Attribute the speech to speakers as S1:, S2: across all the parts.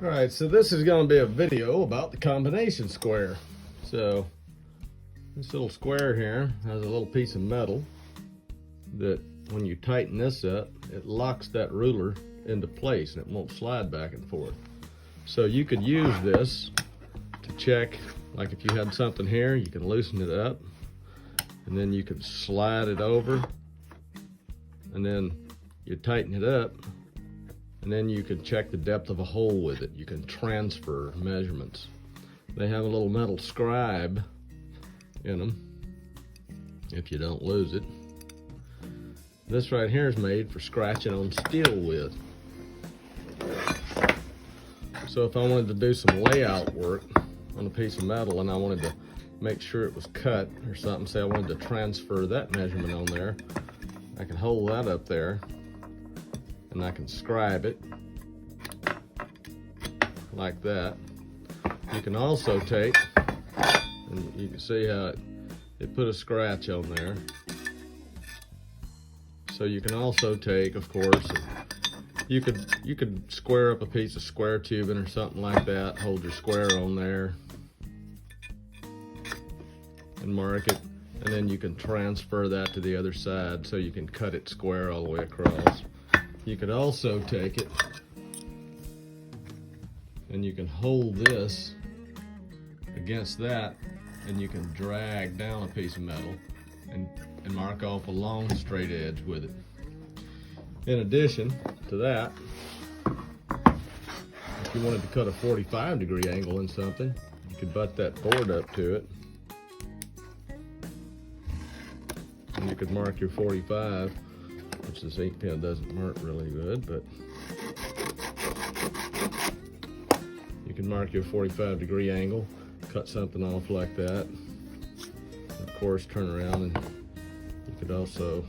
S1: Alright, so this is going to be a video about the combination square. So this little square here has a little piece of metal that when you tighten this up, it locks that ruler into place and it won't slide back and forth. So you could use this to check, like if you had something here, you can loosen it up and then you can slide it over and then you tighten it up. And then you can check the depth of a hole with it. You can transfer measurements. They have a little metal scribe in them, if you don't lose it. This right here is made for scratching on steel with. So if I wanted to do some layout work on a piece of metal and I wanted to make sure it was cut or something, say I wanted to transfer that measurement on there, I can hold that up there and I can scribe it like that. You can also take, and you can see how it put a scratch on there. So you can also take, of course, you could square up a piece of square tubing or something like that, hold your square on there and mark it, and then you can transfer that to the other side so you can cut it square all the way across. You could also take it and you can hold this against that and you can drag down a piece of metal and mark off a long straight edge with it. In addition to that, if you wanted to cut a 45-degree angle in something, you could butt that board up to it and you could mark your 45, which this ink pen doesn't mark really good, but you can mark your 45-degree angle, cut something off like that. Of course, turn around and you could also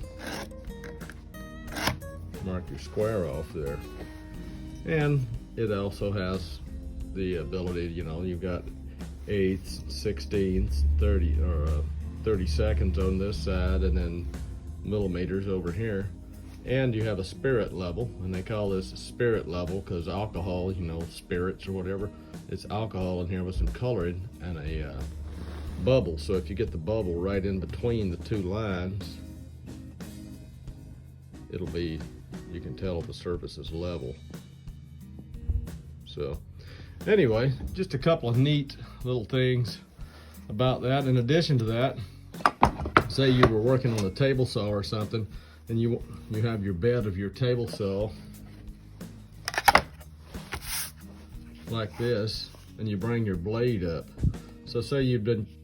S1: mark your square off there. And it also has the ability, you know, you've got 8ths, 16ths, 30 seconds on this side, and then millimeters over here. And you have a spirit level, and they call this a spirit level because alcohol, you know, spirits or whatever, it's alcohol in here with some coloring and a bubble. So if you get the bubble right in between the two lines, it'll be, you can tell the surface is level. So anyway, just a couple of neat little things about that. In addition to that, say you were working on a table saw or something, and you have your bed of your table saw like this, and you bring your blade up. So say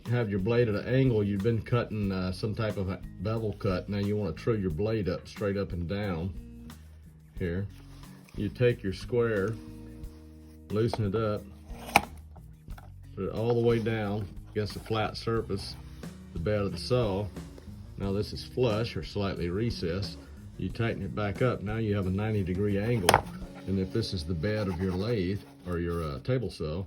S1: have your blade at an angle, you've been cutting some type of a bevel cut. Now you want to true your blade up, straight up and down here. You take your square, loosen it up, put it all the way down against a flat surface, the bed of the saw. Now this is flush or slightly recessed. You tighten it back up. Now you have a 90-degree angle. And if this is the bed of your lathe or your table saw,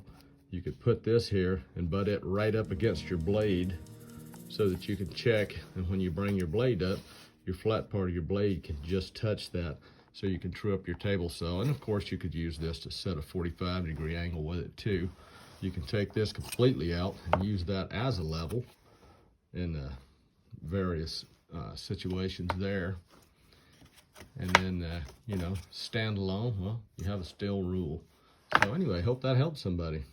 S1: you could put this here and butt it right up against your blade so that you can check. And when you bring your blade up, your flat part of your blade can just touch that. So you can true up your table saw. And of course you could use this to set a 45-degree angle with it too. You can take this completely out and use that as a level in various situations there. And then, you know, stand alone, well, you have a steel rule. So anyway, hope that helps somebody.